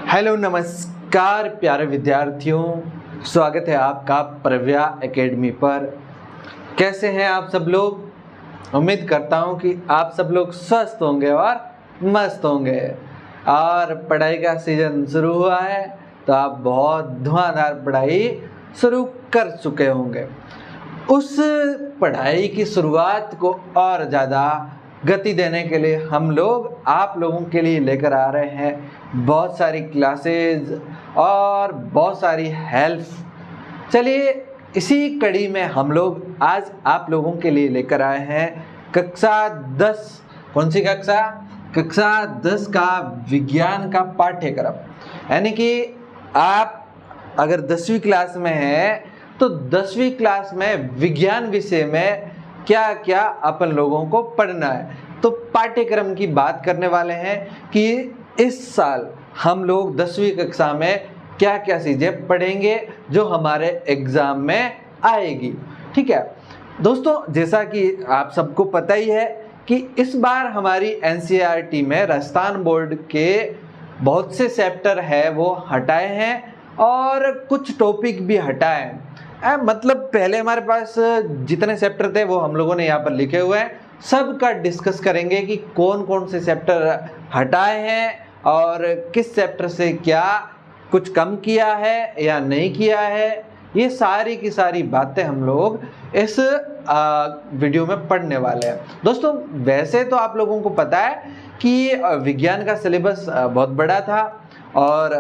Hello नमस्कार प्यारे विद्यार्थियों, स्वागत है आपका प्रव्या एकेडमी पर। कैसे हैं आप सब लोग। उम्मीद करता हूं कि आप सब लोग स्वस्थ होंगे और मस्त होंगे। और पढ़ाई का सीजन शुरू हुआ है तो आप बहुत धुआंधार पढ़ाई शुरू कर चुके होंगे। उस पढ़ाई की शुरुआत को और ज़्यादा गति देने के लिए हम लोग आप लोगों के लिए लेकर आ रहे हैं बहुत सारी क्लासेस और बहुत सारी हेल्प। चलिए इसी कड़ी में हम लोग आज आप लोगों के लिए लेकर आए हैं कक्षा 10। कौन सी कक्षा? कक्षा 10 का विज्ञान का पाठ्यक्रम। यानी कि आप अगर 10वीं क्लास में हैं तो 10वीं क्लास में विज्ञान विषय में क्या क्या अपन लोगों को पढ़ना है, तो पाठ्यक्रम की बात करने वाले हैं कि इस साल हम लोग 10वीं कक्षा में क्या क्या चीज़ें पढ़ेंगे जो हमारे एग्ज़ाम में आएगी। ठीक है दोस्तों, जैसा कि आप सबको पता ही है कि इस बार हमारी एनसीईआरटी में राजस्थान बोर्ड के बहुत से चैप्टर है वो हटाए हैं और कुछ टॉपिक भी हटाए हैं। मतलब पहले हमारे पास जितने चैप्टर थे वो हम लोगों ने यहाँ पर लिखे हुए हैं, सब का डिस्कस करेंगे कि कौन कौन से चैप्टर हटाए हैं और किस चैप्टर से क्या कुछ कम किया है या नहीं किया है। ये सारी की सारी बातें हम लोग इस वीडियो में पढ़ने वाले हैं। दोस्तों वैसे तो आप लोगों को पता है कि विज्ञान का सिलेबस बहुत बड़ा था और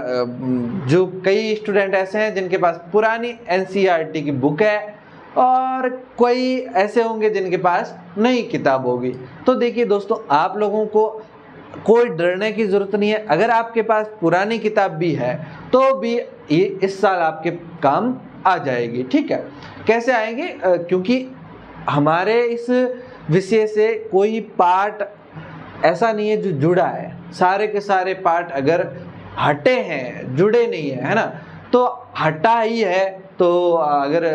जो कई स्टूडेंट ऐसे हैं जिनके पास पुरानी एनसीईआरटी की बुक है और कोई ऐसे होंगे जिनके पास नई किताब होगी। तो देखिए दोस्तों, आप लोगों को कोई डरने की ज़रूरत नहीं है। अगर आपके पास पुरानी किताब भी है तो भी ये इस साल आपके काम आ जाएगी। ठीक है, कैसे आएंगे? क्योंकि हमारे इस विषय से कोई पार्ट ऐसा नहीं है जो जुड़ा है। सारे के सारे पार्ट अगर हटे हैं, जुड़े नहीं है ना, तो हटा ही है तो अगर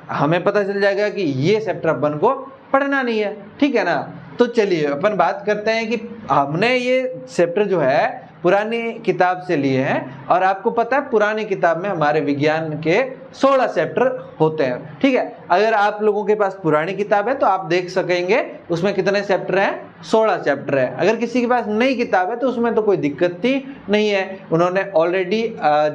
हमें पता चल जाएगा कि ये चैप्टर अपन को पढ़ना नहीं है। ठीक है ना, तो चलिए अपन बात करते हैं कि हमने ये चैप्टर जो है पुरानी किताब से लिए हैं और आपको पता है पुरानी किताब में हमारे विज्ञान के 16 चैप्टर होते हैं। ठीक है, अगर आप लोगों के पास पुरानी किताब है तो आप देख सकेंगे उसमें कितने चैप्टर हैं, 16 चैप्टर है। अगर किसी के पास नई किताब है तो उसमें तो कोई दिक्कत ही नहीं है, उन्होंने ऑलरेडी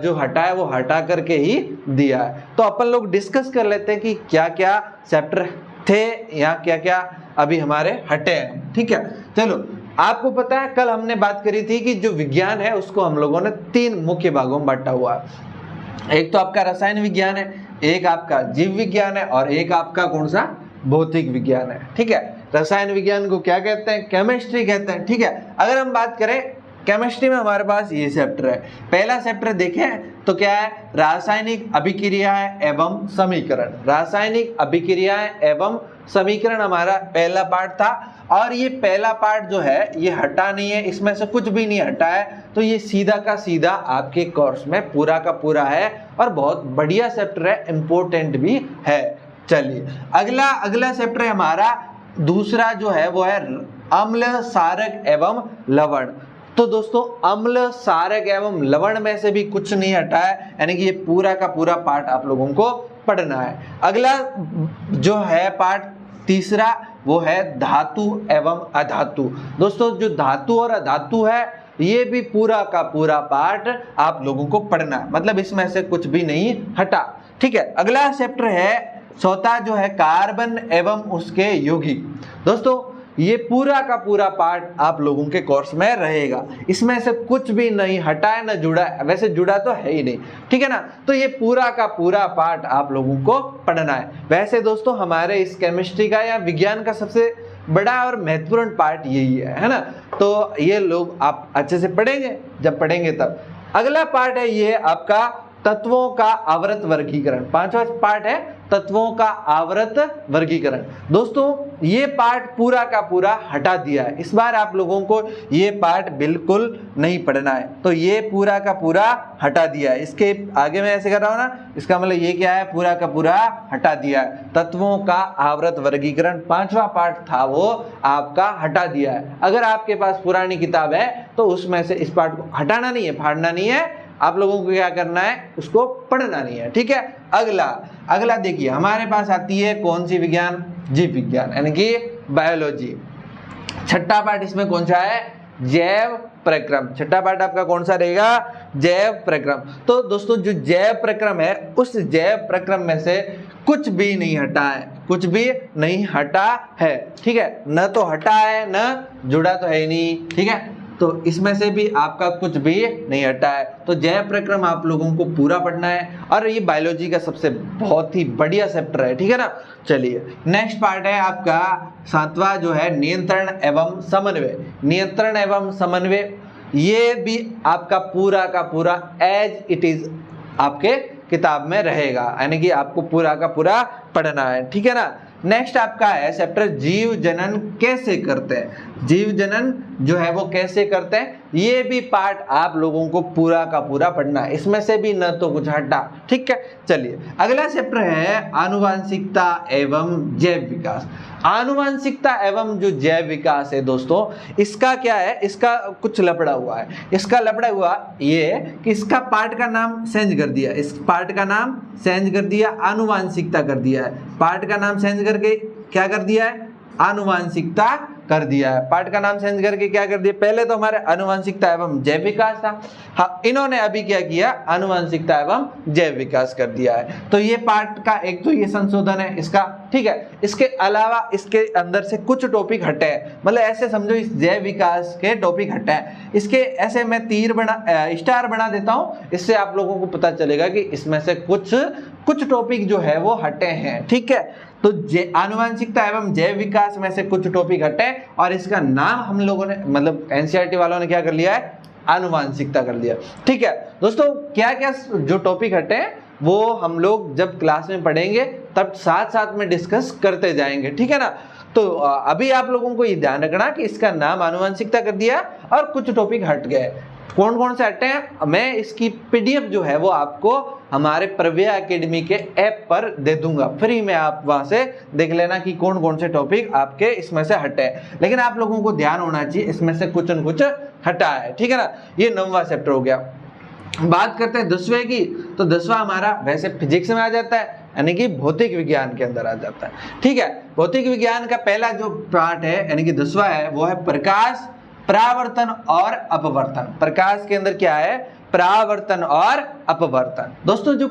जो हटाया वो हटा करके ही दिया है। तो अपन लोग डिस्कस कर लेते हैं कि क्या क्या चैप्टर थे या क्या क्या अभी हमारे हटे हैं। ठीक है, चलो आपको पता है कल हमने बात करी थी कि जो विज्ञान है उसको हम लोगों ने 3 मुख्य भागों में बांटा हुआ है। एक तो आपका रसायन विज्ञान है, एक आपका जीव विज्ञान है और एक आपका कौन सा? भौतिक विज्ञान है। ठीक है, रसायन विज्ञान को क्या कहते हैं? केमिस्ट्री कहते हैं। ठीक है, अगर हम बात करें केमिस्ट्री में हमारे पास ये चैप्टर है। पहला चैप्टर देखें तो क्या है? रासायनिक अभिक्रियाएं एवं समीकरण। रासायनिक अभिक्रियाएं एवं समीकरण हमारा पहला पार्ट था और ये पहला पार्ट जो है ये हटा नहीं है, इसमें से कुछ भी नहीं हटा है, तो ये सीधा का सीधा आपके कोर्स में पूरा का पूरा है और बहुत बढ़िया चैप्टर है, इंपॉर्टेंट भी है। चलिए अगला चैप्टर है हमारा दूसरा जो है वो है अम्ल, सारक एवं लवण। तो दोस्तों अम्ल, सारक एवं लवण में से भी कुछ नहीं हटा है, यानी कि ये पूरा का पूरा पार्ट आप लोगों को पढ़ना है। अगला जो है पार्ट तीसरा वो है धातु एवं अधातु। दोस्तों जो धातु और अधातु है ये भी पूरा का पूरा पार्ट आप लोगों को पढ़ना है, मतलब इसमें से कुछ भी नहीं हटा। ठीक है, अगला चैप्टर है चौथा जो है कार्बन एवं उसके यौगिक। दोस्तों ये पूरा का पूरा पार्ट आप लोगों के कोर्स में रहेगा, इसमें से कुछ भी नहीं हटा है ना जुड़ा है, वैसे जुड़ा तो है ही नहीं। ठीक है ना, तो ये पूरा का पूरा पार्ट आप लोगों को पढ़ना है। वैसे दोस्तों हमारे इस केमिस्ट्री का या विज्ञान का सबसे बड़ा और महत्वपूर्ण पार्ट यही है ना, तो ये लोग आप अच्छे से पढ़ेंगे, जब पढ़ेंगे तब। अगला पार्ट है ये आपका तत्वों का आवर्त वर्गीकरण। 5वां पार्ट है तत्वों का आवर्त वर्गीकरण। दोस्तों ये पार्ट पूरा का पूरा हटा दिया है, इस बार आप लोगों को ये पार्ट बिल्कुल नहीं पढ़ना है, तो ये पूरा का पूरा हटा दिया है। इसके आगे मैं ऐसे कर रहा हूँ ना, इसका मतलब ये क्या है? पूरा का पूरा हटा दिया है। तत्वों का आवर्त वर्गीकरण 5वां पार्ट था वो आपका हटा दिया है। अगर आपके पास पुरानी किताब है तो उसमें से इस पार्ट को हटाना नहीं है, फाड़ना नहीं है, आप लोगों को क्या करना है, उसको पढ़ना नहीं है, ठीक है। अगला देखिए हमारे पास आती है कौन सी विज्ञान, जीव विज्ञान यानी कि बायोलॉजी। छठा पार्ट इसमें कौन सा है, जैव प्रक्रम। छठा पार्ट आपका कौन सा रहेगा, जैव प्रक्रम। तो दोस्तों जो जैव प्रक्रम है, उस जैव प्रक्रम में से कुछ भी नहीं हटा है, कुछ भी नहीं हटा है, ठीक है। न तो हटा है न जुड़ा तो है ही नहीं, ठीक है। तो इसमें से भी आपका कुछ भी नहीं हटा है। तो जैव प्रक्रम आप लोगों को पूरा पढ़ना है और ये बायोलॉजी का सबसे बहुत ही बढ़िया चैप्टर है, ठीक है ना। चलिए नेक्स्ट पार्ट है आपका 7वां जो है नियंत्रण एवं समन्वय। नियंत्रण एवं समन्वय ये भी आपका पूरा का पूरा एज इट इज आपके किताब में रहेगा, यानी कि आपको पूरा का पूरा पढ़ना है, ठीक है ना। नेक्स्ट आपका है चैप्टर जीव जनन कैसे करते हैं। जीव जनन जो है वो कैसे करते हैं, ये भी पार्ट आप लोगों को पूरा का पूरा पढ़ना है, इसमें से भी न तो कुछ हटा, ठीक है। चलिए अगला चैप्टर है आनुवांशिकता एवं जैव विकास। आनुवांशिकता एवं जो जैव विकास है दोस्तों, इसका क्या है, इसका कुछ लपड़ा हुआ है। इसका लपड़ा हुआ ये कि इसका पार्ट का नाम चेंज कर दिया, इस पार्ट का नाम चेंज कर दिया, आनुवांशिकता कर दिया है। पार्ट का नाम चेंज करके क्या कर दिया है, आनुवांशिकता कर दिया है। पार्ट का नाम चेंज करके क्या कर दिया, पहले तो हमारे आनुवांशिकता एवं जैव विकास था, हाँ इन्होंने अभी क्या किया, आनुवांशिकता एवं जैव विकास कर दिया है। तो ये पार्ट का एक तो ये संशोधन है इसका, ठीक है। इसके अलावा इसके अंदर से कुछ टॉपिक हटे हैं, मतलब ऐसे समझो इस जैव विकास के टॉपिक हटे हैं। इसके ऐसे मैं तीर बना स्टार बना देता हूँ, इससे आप लोगों को पता चलेगा कि इसमें से कुछ टॉपिक जो है वो हटे हैं, ठीक है। तो आनुवांशिकता एवं जैव विकास में से कुछ टॉपिक हटे और इसका नाम हम लोगों ने मतलब एनसीईआरटी वालों ने क्या कर लिया है, आनुवांशिकता कर दिया, ठीक है। दोस्तों क्या क्या जो टॉपिक हटे हैं वो हम लोग जब क्लास में पढ़ेंगे तब साथ साथ में डिस्कस करते जाएंगे, ठीक है ना। तो अभी आप लोगों को ये ध्यान रखना कि इसका नाम आनुवांशिकता कर दिया और कुछ टॉपिक हट गए। कौन कौन से हटे हैं, मैं इसकी पीडीएफ जो है वो आपको हमारे प्रव्या एकेडमी के ऐप पर दे दूंगा फ्री में, आप वहां से देख लेना कि कौन कौन से टॉपिक आपके इसमें से हटे हैं। लेकिन आप लोगों को ध्यान होना चाहिए इसमें से कुछ न कुछ हटा है, ठीक है ना। ये 9वां चैप्टर हो गया। बात करते हैं 10वें की, तो 10वां हमारा वैसे फिजिक्स में आ जाता है, यानी कि भौतिक विज्ञान के अंदर आ जाता है, ठीक है। भौतिक विज्ञान का पहला जो पार्ट है यानी कि 10वां है वो है प्रकाश, परावर्तन और अपवर्तन। प्रकाश के अंदर क्या है, परावर्तन और अपवर्तन। दोस्तों जो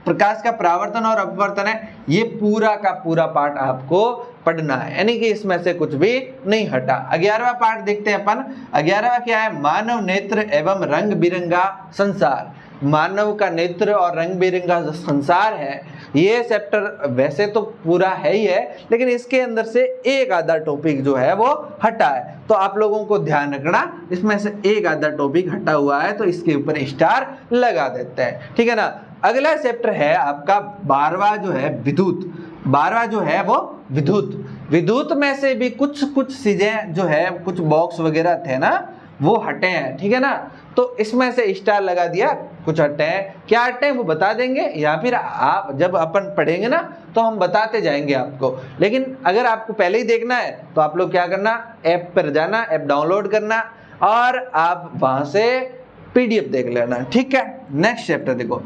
प्रकाश का परावर्तन और अपवर्तन है ये पूरा का पूरा पार्ट आपको पढ़ना है, यानी कि इसमें से कुछ भी नहीं हटा। 11वां पार्ट देखते हैं अपन। 11वां क्या है, मानव नेत्र एवं रंग बिरंगा संसार। मानव का नेत्र और रंग बिरंगा जो संसार है, ये चैप्टर वैसे तो पूरा है ही है, लेकिन इसके अंदर से एक आधा टॉपिक जो है वो हटा है। तो आप लोगों को ध्यान रखना, इसमें से एक आधा टॉपिक हटा हुआ है तो इसके ऊपर स्टार लगा देते हैं, ठीक है ना। अगला चैप्टर है आपका 12वां जो है विद्युत। 12वां जो है वो विद्युत में से भी कुछ चीजें जो है, कुछ बॉक्स वगैरह थे ना वो हटे हैं, ठीक है ना। तो इसमें से स्टार लगा दिया, कुछ हटे हैं, क्या हटे हैं वो बता देंगे या फिर आप जब अपन पढ़ेंगे ना तो हम बताते जाएंगे आपको। लेकिन अगर आपको पहले ही देखना है तो आप लोग क्या करना, ऐप पर जाना, ऐप डाउनलोड करना और आप वहां से पीडीएफ देख लेना, ठीक है। नेक्स्ट चैप्टर देखो,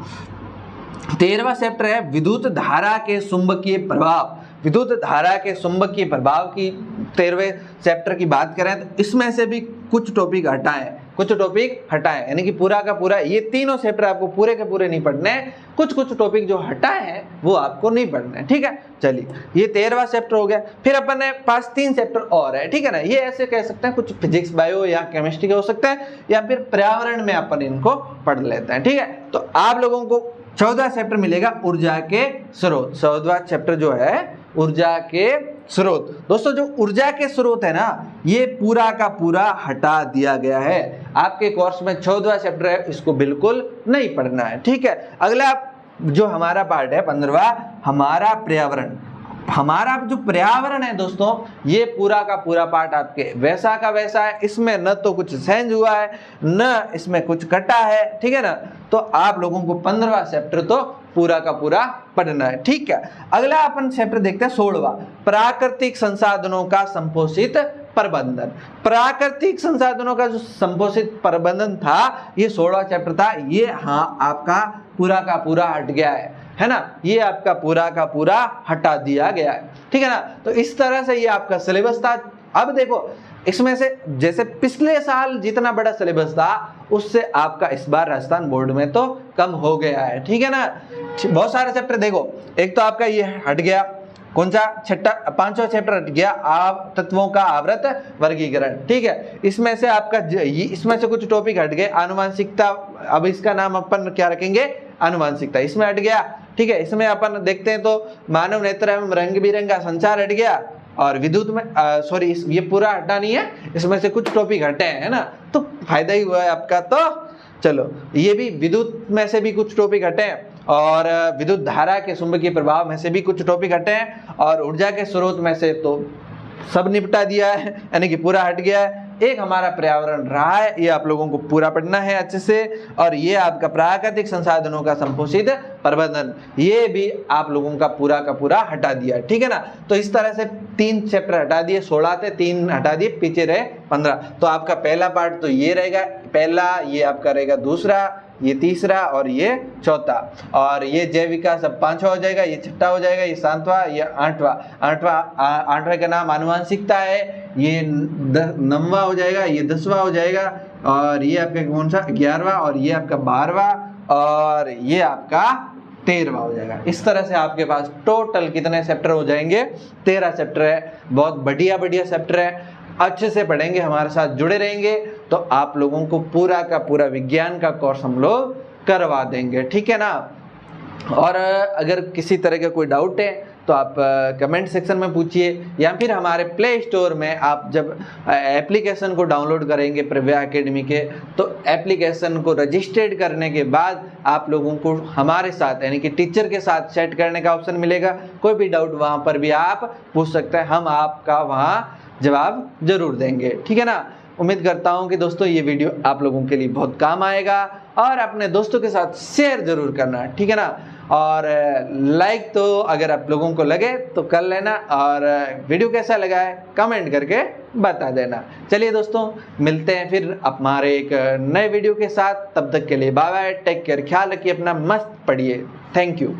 13वां चैप्टर है विद्युत धारा के चुंबकीय प्रभाव। विद्युत धारा के चुंबकीय प्रभाव की 13वें चैप्टर की बात करें तो इसमें से भी कुछ टॉपिक हटाए, यानी कि पूरा का पूरा ये तीनों चैप्टर आपको पूरे के पूरे नहीं पढ़ने हैं, कुछ टॉपिक जो हटाए हैं वो आपको नहीं पढ़ने हैं, ठीक है। चलिए ये 13वां चैप्टर हो गया। फिर अपन ने पास 3 चैप्टर और है, ठीक है ना। ये ऐसे कह सकते हैं कुछ फिजिक्स, बायो या केमिस्ट्री के हो सकते हैं, या फिर पर्यावरण में अपन इनको पढ़ लेते हैं, ठीक है। तो आप लोगों को 14वां चैप्टर मिलेगा ऊर्जा के स्रोत। 14वां चैप्टर जो है ऊर्जा के स्रोत। दोस्तों जो ऊर्जा के स्रोत है ना, ये पूरा का पूरा हटा दिया गया है आपके कोर्स में। 14वां चैप्टर है, इसको बिल्कुल नहीं पढ़ना है, ठीक है। अगला जो हमारा पार्ट है 15वां, हमारा पर्यावरण। हमारा जो पर्यावरण है दोस्तों, ये पूरा का पूरा पार्ट आपके वैसा का वैसा है, इसमें न तो कुछ चेंज हुआ है न इसमें कुछ कटा है, ठीक है ना। तो आप लोगों को 15वां चैप्टर तो पूरा का पूरा पढ़ना है, ठीक है। अगला अपन चैप्टर देखते हैं 16वां, प्राकृतिक संसाधनों का संपोषित प्रबंधन। प्राकृतिक संसाधनों का जो संपोषित प्रबंधन था, ये 16वां चैप्टर था। ये हाँ आपका पूरा का पूरा हट गया है ना, ये आपका पूरा का पूरा हटा दिया गया है, ठीक है ना। तो इस तरह से ये आपका सिलेबस था। अब देखो इसमें से जैसे पिछले साल जितना बड़ा सिलेबस था, उससे आपका इस बार राजस्थान बोर्ड में तो कम हो गया है, ठीक है ना। बहुत सारे चैप्टर देखो, एक तो आपका ये हट गया, कौन सा छठा 5वां चैप्टर हट गया, तत्वों का आवृत वर्गीकरण, ठीक है। इसमें से आपका इसमें से कुछ टॉपिक हट गए, आनुवंशिकता, अब इसका नाम अपन क्या रखेंगे, आनुवंशिकता, इसमें हट गया, ठीक है। इसमें अपन देखते हैं तो मानव नेत्र एवं रंग बिरंगा संचार हट गया, और विद्युत में सॉरी ये पूरा हटा नहीं है, इसमें से कुछ टॉपिक हटे हैं ना, तो फायदा ही हुआ है आपका। तो चलो ये भी विद्युत में से भी कुछ टॉपिक हटे हैं, और विद्युत धारा के चुंबकीय प्रभाव में से भी कुछ टॉपिक हटे हैं, और ऊर्जा के स्रोत में से तो सब निपटा दिया है, यानी कि पूरा हट गया है। एक हमारा पर्यावरण रहा है, ये आप लोगों को पूरा पढ़ना है अच्छे से, और ये आपका प्राकृतिक संसाधनों का संपोषित प्रबंधन, ये भी आप लोगों का पूरा हटा दिया, ठीक है ना। तो इस तरह से 3 चैप्टर हटा दिए, 16 थे, 3 हटा दिए, पीछे रहे 15। तो आपका पहला पार्ट तो ये रहेगा, पहला, ये आपका रहेगा दूसरा, ये तीसरा और ये चौथा, और ये जय विकास अब 5वां हो जाएगा, ये छठा हो जाएगा, ये 7वां, ये 8वां का नाम आनुवंशिकता है, ये 9वां हो जाएगा, ये 10वां हो जाएगा, और ये आपका कौन सा 11वां, और ये आपका 12वां, और ये आपका 13वां हो जाएगा। इस तरह से आपके पास टोटल कितने चैप्टर हो जाएंगे, 13 चैप्टर है। बहुत बढ़िया चैप्टर है, अच्छे से पढ़ेंगे, हमारे साथ जुड़े रहेंगे तो आप लोगों को पूरा का पूरा विज्ञान का कोर्स हम लोग करवा देंगे, ठीक है ना। और अगर किसी तरह का कोई डाउट है तो आप कमेंट सेक्शन में पूछिए, या फिर हमारे प्ले स्टोर में आप जब एप्लीकेशन को डाउनलोड करेंगे प्रव्या एकेडमी के, तो एप्लीकेशन को रजिस्टर्ड करने के बाद आप लोगों को हमारे साथ यानी कि टीचर के साथ चैट करने का ऑप्शन मिलेगा। कोई भी डाउट वहाँ पर भी आप पूछ सकते हैं, हम आपका वहाँ जवाब जरूर देंगे, ठीक है ना। उम्मीद करता हूं कि दोस्तों ये वीडियो आप लोगों के लिए बहुत काम आएगा, और अपने दोस्तों के साथ शेयर जरूर करना, ठीक है ना। और लाइक तो अगर आप लोगों को लगे तो कर लेना, और वीडियो कैसा लगा है कमेंट करके बता देना। चलिए दोस्तों, मिलते हैं फिर हमारे एक नए वीडियो के साथ, तब तक के लिए बाय बाय, टेक केयर, ख्याल रखिए अपना, मस्त पढ़िए, थैंक यू।